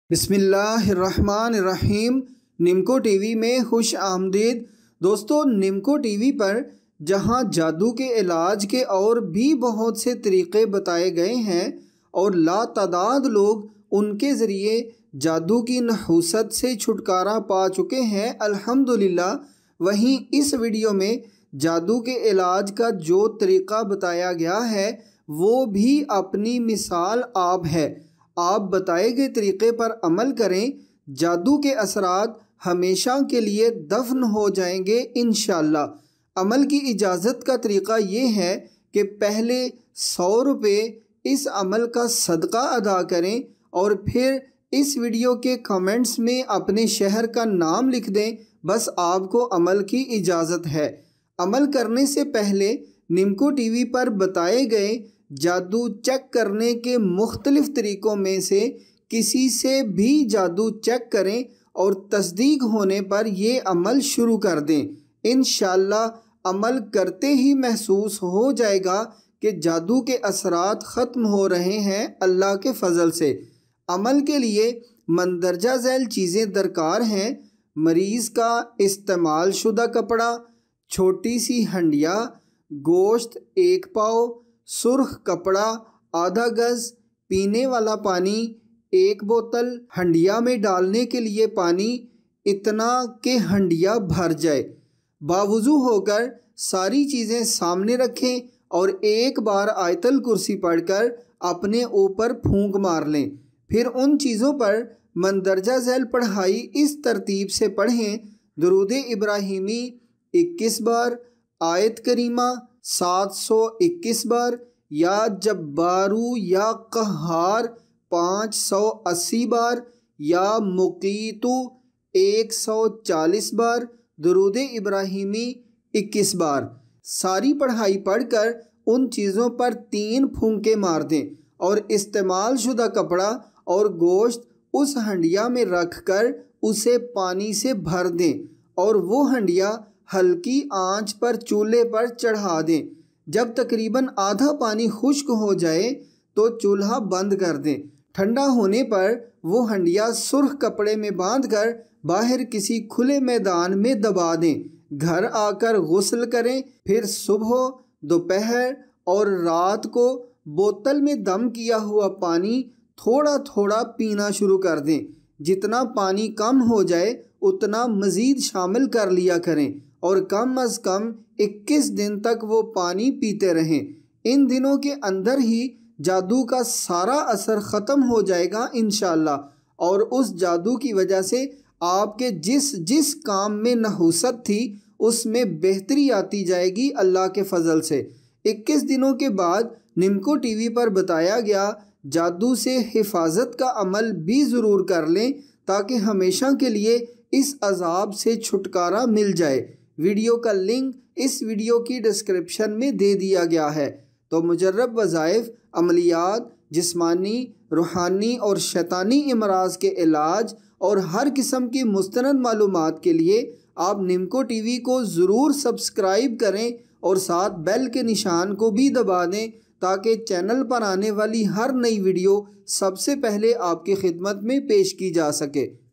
बिस्मिल्लाहिर्रहमानिर्रहीम। निमको टीवी में खुश आमदीद। दोस्तों, निमको टीवी पर जहां जादू के इलाज के और भी बहुत से तरीक़े बताए गए हैं और लातादाद लोग उनके ज़रिए जादू की नहूसत से छुटकारा पा चुके हैं अल्हम्दुलिल्लाह, वहीं इस वीडियो में जादू के इलाज का जो तरीक़ा बताया गया है वो भी अपनी मिसाल आप है। आप बताए गए तरीक़े पर अमल करें, जादू के असरात हमेशा के लिए दफन हो जाएंगे इंशाअल्लाह। अमल की इजाज़त का तरीक़ा ये है कि पहले 100 रुपये इस अमल का सदका अदा करें और फिर इस वीडियो के कमेंट्स में अपने शहर का नाम लिख दें। बस आपको अमल की इजाज़त है। अमल करने से पहले निमको टीवी पर बताए गए जादू चेक करने के मुख्तलिफ तरीक़ों में से किसी से भी जादू चेक करें और तस्दीक होने पर ये अमल शुरू कर दें। इंशाअल्लाह अमल करते ही महसूस हो जाएगा कि जादू के असरात ख़त्म हो रहे हैं अल्लाह के फ़ज़ल से। अमल के लिए मंदरजा झैल चीज़ें दरकार हैं। मरीज़ का इस्तेमाल शुदा कपड़ा, छोटी सी हंडिया, गोश्त 1 पाव, सुर्ख कपड़ा आधा गज़, पीने वाला पानी 1 बोतल, हंडिया में डालने के लिए पानी इतना कि हंडिया भर जाए। बावुज़ू होकर सारी चीज़ें सामने रखें और एक बार आयतल कुर्सी पढ़कर अपने ऊपर फूंक मार लें। फिर उन चीज़ों पर मंदरजा झैल पढ़ाई इस तरतीब से पढ़ें: दुरूद इब्राहिमी 21 बार, आयत करीमा 721 बार, या जब्बारू या कहार 580 बार, या मुकीतु 140 बार, दुरूद इब्राहिमी 21 बार। सारी पढ़ाई पढ़कर उन चीज़ों पर 3 फूंके मार दें और इस्तेमाल शुदा कपड़ा और गोश्त उस हंडिया में रख कर उसे पानी से भर दें और वो हंडिया हल्की आंच पर चूल्हे पर चढ़ा दें। जब तकरीबन आधा पानी खुश्क हो जाए तो चूल्हा बंद कर दें। ठंडा होने पर वो हंडिया सुर्ख कपड़े में बांधकर बाहर किसी खुले मैदान में दबा दें। घर आकर गुस्ल करें। फिर सुबह, दोपहर और रात को बोतल में दम किया हुआ पानी थोड़ा थोड़ा पीना शुरू कर दें। जितना पानी कम हो जाए उतना मज़ीद शामिल कर लिया करें और कम अज़ कम 21 दिन तक वो पानी पीते रहें। इन दिनों के अंदर ही जादू का सारा असर ख़त्म हो जाएगा इंशाअल्लाह और उस जादू की वजह से आपके जिस जिस काम में नहूसत थी उसमें बेहतरी आती जाएगी अल्लाह के फ़ज़ल से। 21 दिनों के बाद निमको टीवी पर बताया गया जादू से हिफाजत का अमल भी ज़रूर कर लें ताकि हमेशा के लिए इस अज़ाब से छुटकारा मिल जाए। वीडियो का लिंक इस वीडियो की डिस्क्रिप्शन में दे दिया गया है। तो मुजर्रब वज़ाइफ, अमलियात, जिस्मानी, रूहानी और शैतानी अमराज के इलाज और हर किस्म की मुस्तनद मालूमात के लिए आप निमको टीवी को ज़रूर सब्सक्राइब करें और साथ बेल के निशान को भी दबा दें ताकि चैनल पर आने वाली हर नई वीडियो सबसे पहले आपकी खिदमत में पेश की जा सके।